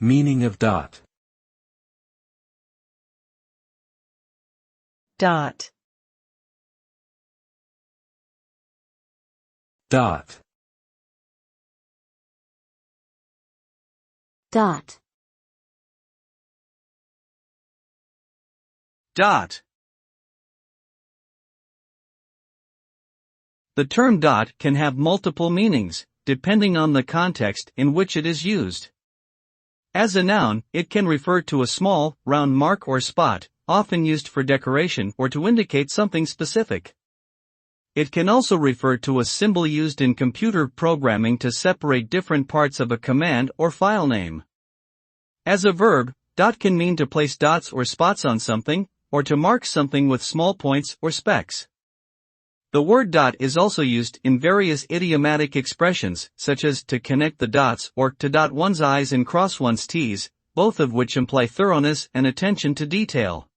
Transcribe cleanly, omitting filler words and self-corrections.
Meaning of dot. Dot. Dot. Dot. Dot. The term dot can have multiple meanings, depending on the context in which it is used. As a noun, it can refer to a small, round mark or spot, often used for decoration or to indicate something specific. It can also refer to a symbol used in computer programming to separate different parts of a command or file name. As a verb, dot can mean to place dots or spots on something, or to mark something with small points or specks. The word dot is also used in various idiomatic expressions, such as to connect the dots or to dot one's I's and cross one's T's, both of which imply thoroughness and attention to detail.